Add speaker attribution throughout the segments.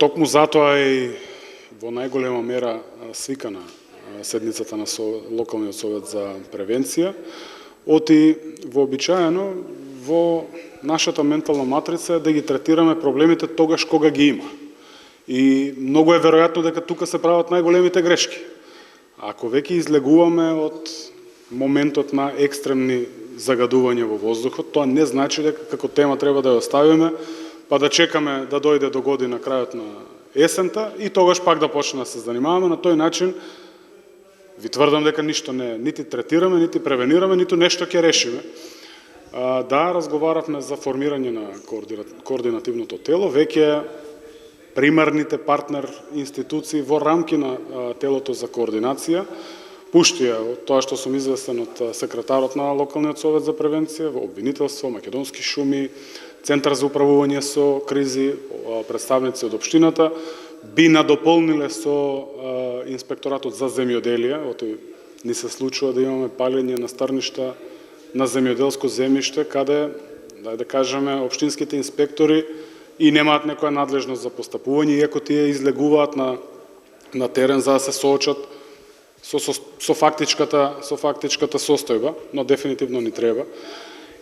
Speaker 1: токму затоа и во најголема мера свикана седницата на локалниот совет за превенција, оти вообичаено во нашата ментална матрица е да ги третираме проблемите тогаш кога ги има. И многу е веројатно дека тука се прават најголемите грешки. Ако веќе излегуваме од моментот на екстремни загадувања во воздухот, тоа не значи дека како тема треба да ја оставиме, па да чекаме да дојде до година крајот на есента и тогаш пак да почнеме да се занимаваме. На тој начин ви тврдам дека ништо не нити третираме, нити превенираме, ниту нешто ќе решиме. Да, разговаравме за формирање на координативното тело, веќе примарните партнер институции во рамки на телото за координација, пуштија тоа што сум известен од секретарот на локалниот совет за превенција, обвинителство, Македонски шуми, Центар за управување со кризи, представници од општината, би надополниле со инспекторатот за земјоделие. Оти ни се случува да имаме палење на старништа на земјоделско земјиште, каде, да кажеме, општинските инспектори и немаат некоја надлежност за постапување, иако тие излегуваат на терен за да се соочат со фактичката состојба, но дефинитивно ни треба.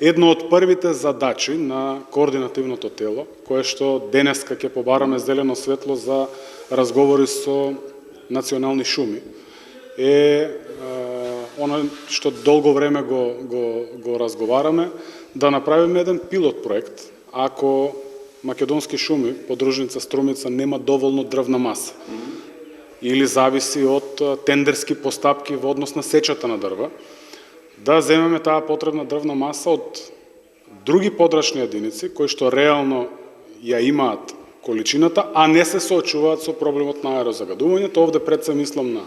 Speaker 1: Едно од првите задачи на координативното тело, кое што денеска ќе побараме зелено светло за разговори со национални шуми, е оно што долго време го разговараме, да направиме еден пилот проект, ако Македонски шуми, подружница Струмица, нема доволно дрвна маса, или зависи од тендерски постапки во однос на сечата на дрва, да земеме таа потребна дрвна маса од други подрачни единици, кои што реално ја имаат количината, а не се соочуваат со проблемот на аерозагадувањето. Овде пред се мислам на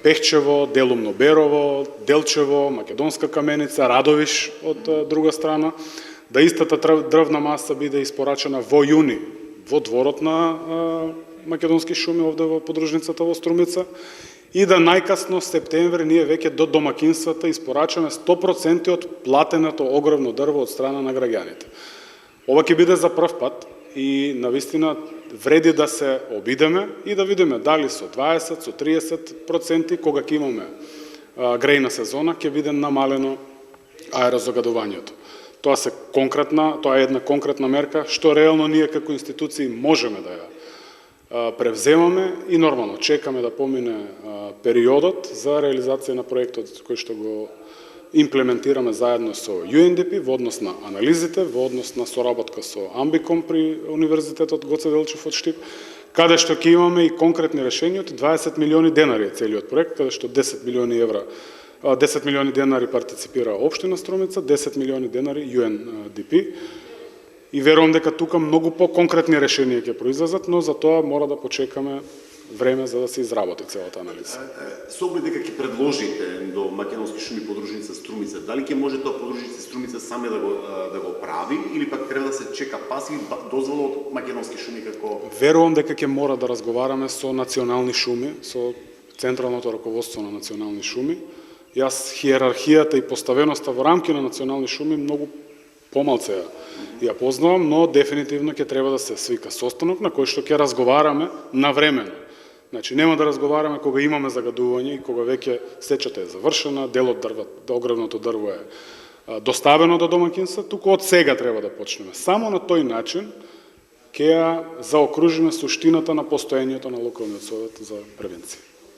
Speaker 1: Пехчево, делумно Берово, Делчево, Македонска каменица, Радовиш од друга страна, да истата дрвна маса биде испорачена во јуни во дворот на Македонски шуми овде во подружницата во Струмица и да најкасно септември ние веќе до домакинствата испорачаме 100% од платеното огромно дрво од страна на граѓаните. Ова ќе биде за прв пат и навистина вреди да се обидеме и да видиме дали со 20, со 30% кога ќе имаме грејна сезона ќе биде намалено аерозагадувањето. Тоа е една конкретна мерка што реално ние како институции можеме да ја превземаме и нормално чекаме да помине периодот за реализација на проектот кој што го имплементираме заедно со UNDP во однос на анализите, во однос на соработка со Амбиком при Универзитетот Гоце Делчев од Штип, каде што ќе имаме и конкретни решенија. 20 милиони денари е целиот проект, каде што 10 милиони денари партиципира општина Струмица, 10 милиони денари UNDP. И верувам дека тука многу по-конкретни решенија ќе произлезат, но за тоа мора да почекаме време за да се изработи целата анализа.
Speaker 2: Со оглед дека ќе предложите до Македонски шуми подружница Струмица, дали ќе може тоа подружница Струмица саме да го прави или пак треба да се чека паси дозвола од Македонски шуми како...
Speaker 1: Верувам дека ќе мора да разговараме со национални шуми, со централното раководство на национални шуми. Јас хиерархијата и поставеноста во рамки на национални шуми многу помалце ја познавам, но дефинитивно ќе треба да се свика состанок на кој што ќе разговараме навремено. Значи, нема да разговараме кога имаме загадување и кога веќе сечата е завршена, дел од огромното дрво е доставено до домакинства, туку од сега треба да почнеме. Само на тој начин ќе ја заокружиме суштината на постоењето на локалниот совет за превенција.